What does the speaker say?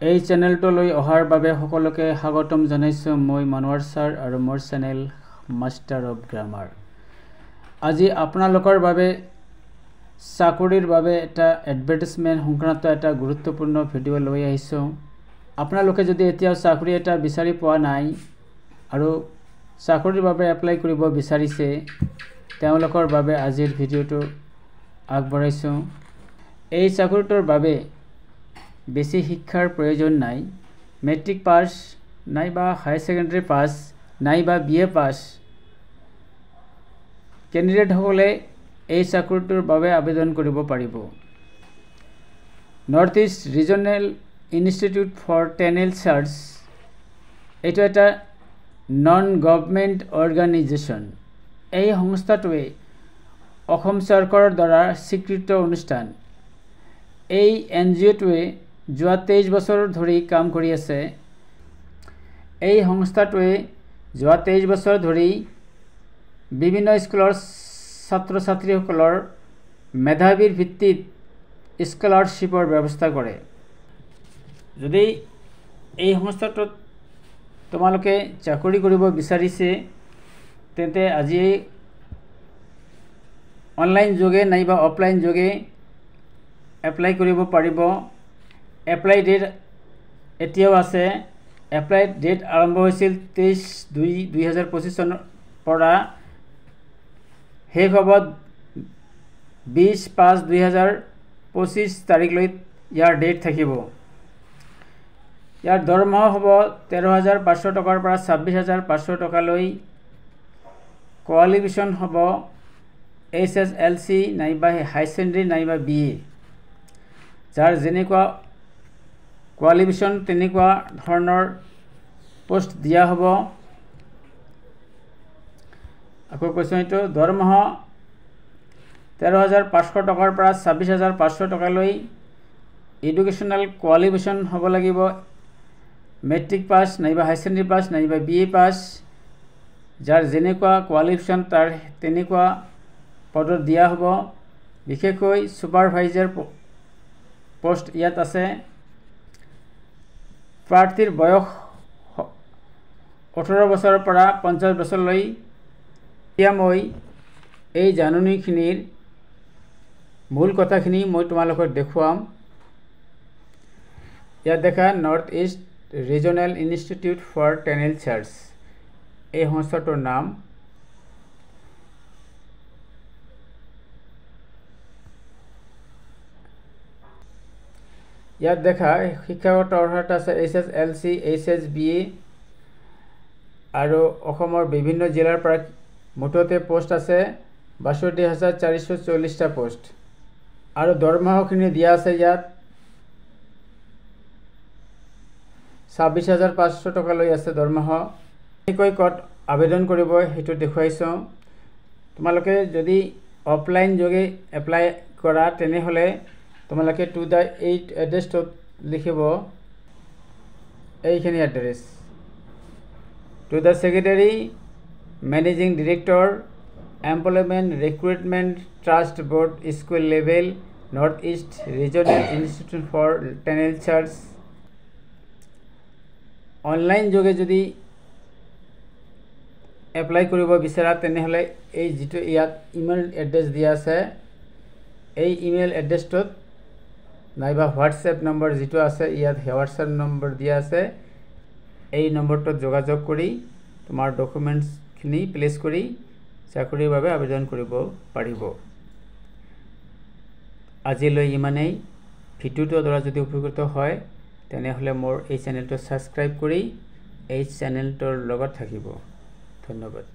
এই চেনেলটোলৈ অহাৰ বাবে সকলোকে স্বাগতম জনাইছোঁ। মই মনোৱাৰ ছাৰ আৰু মোৰ চেনেল মাষ্টাৰ অফ গ্ৰামাৰ। আজি আপোনালোকৰ বাবে চাকৰিৰ বাবে এটা এডভাৰটাইজমেণ্ট সংক্ৰান্ত এটা গুৰুত্বপূৰ্ণ ভিডিঅ' লৈ আহিছোঁ। আপোনালোকে যদি এতিয়াও চাকৰি এটা বিচাৰি পোৱা নাই আৰু চাকৰিৰ বাবে এপ্লাই কৰিব বিচাৰিছে, তেওঁলোকৰ বাবে আজিৰ ভিডিঅ'টো আগবঢ়াইছোঁ। এই চাকৰিটোৰ বাবে বেছি শিক্ষাৰ প্ৰয়োজন নাই। মেট্ৰিক পাছ নাইবা হায়াৰ ছেকেণ্ডাৰী পাছ নাইবা BA পাছ কেণ্ডিডেটসকলে এই চাকৰিটোৰ বাবে আবেদন কৰিব পাৰিব। North East regional institute for টেনেল চাৰ্চ এইটো এটা নন গভৰ্ণমেণ্ট অৰ্গেনাইজেশ্যন। এই সংস্থাটোৱে অসম চৰকাৰৰ দ্বাৰা স্বীকৃত অনুষ্ঠান। এই NGOটোৱে যোৱা 23 বছৰ ধৰি কাম কৰি আছে। এই সংস্থাটোৱে যোৱা 23 বছৰ ধৰি বিভিন্ন স্কুলৰ ছাত্ৰ ছাত্ৰীসকলৰ মেধাৱীৰ ভিত্তিত স্কলাৰশ্বিপৰ ব্যৱস্থা কৰে। যদি এই সংস্থাটোত তোমালোকে চাকৰি কৰিব বিচাৰিছে, তেন্তে আজি অনলাইন যোগে নাইবা অফলাইন যোগে এপ্লাই কৰিব পাৰিব। এপ্লাই ডেট এতিয়াও আছে। এপ্লাই ডেট আৰম্ভ হৈছিল 23/2/2025 চনৰ পৰা শেষ হ'ব 20/5/2025 তাৰিখলৈ ইয়াৰ ডেট থাকিব। ইয়াৰ দৰমহা হ'ব 13,500 টকাৰ পৰা 26,500 টকালৈ। কোৱালিফিকেশ্যন হ'ব SSLC নাইবা হায়াৰ ছেকেণ্ডাৰী নাইবা BA। যাৰ যেনেকুৱা কোৱালিফিকেশ্যন তেনেকুৱা ধৰণৰ পোষ্ট দিয়া হ'ব। আকৌ কৈছোঁ, এইটো দৰমহা 13,500 টকাৰ পৰা 26,500 টকালৈ। এডুকেশ্যনেল কোৱালিফিকেশ্যন হ'ব লাগিব মেট্ৰিক পাছ নাইবা হায়াৰ ছেকেণ্ডাৰী পাছ নাইবা BA পাছ। যাৰ যেনেকুৱা কোৱালিফিকেশ্যন তাৰ তেনেকুৱা পদত দিয়া হ'ব। বিশেষকৈ ছুপাৰভাইজাৰ পোষ্ট ইয়াত আছে। প্ৰাৰ্থীৰ বয়স 18 বছৰৰ পৰা 50 বছৰলৈ। এতিয়া মই এই জাননীখিনিৰ মূল কথাখিনি মই তোমালোকক দেখুৱাম। ইয়াত দেখা North East regional institute for টেনেল চাৰ্চ এই সংস্থাটোৰ নাম। ইয়াত দেখা শিক্ষাগত অৰ্হতা আছে SSLC, HSBA আৰু অসমৰ বিভিন্ন জিলাৰ পৰা মুঠতে পোষ্ট আছে 62,440টা পোষ্ট। আৰু দৰমহাখিনি দিয়া আছে ইয়াত 26,500 টকালৈ আছে দৰমহা। কেনেকৈ ক'ত আবেদন কৰিব সেইটো দেখুৱাইছোঁ। তোমালোকে যদি অফলাইন যোগে এপ্লাই কৰা তেনেহ'লে তোমালোকে টু দ্য এইট এড্ৰেছটোত লিখিব এইখিনি address. To the secretary managing director employment recruitment trust board school level North East regional institute for টেনেল চাৰ্চ। অনলাইন যোগে যদি এপ্লাই কৰিব বিচাৰা তেনেহ'লে এই যিটো ইয়াত ইমেইল এড্ৰেছ দিয়া আছে, এই ইমেইল এড্ৰেছটোত নাইবা হোৱাটছএপ নম্বৰ যিটো আছে ইয়াত হোৱাটছএপ নম্বৰ দিয়া আছে, এই নম্বৰটোত যোগাযোগ কৰি তোমাৰ ডকুমেণ্টছখিনি প্লেচ কৰি চাকৰিৰ বাবে আবেদন কৰিব পাৰিব। আজিলৈ ইমানেই। ভিডিঅ'টোৰ দ্বাৰা যদি উপকৃত হয় তেনেহ'লে মোৰ এই চেনেলটো ছাবস্ক্ৰাইব কৰি এই চেনেলটোৰ লগত থাকিব। ধন্যবাদ।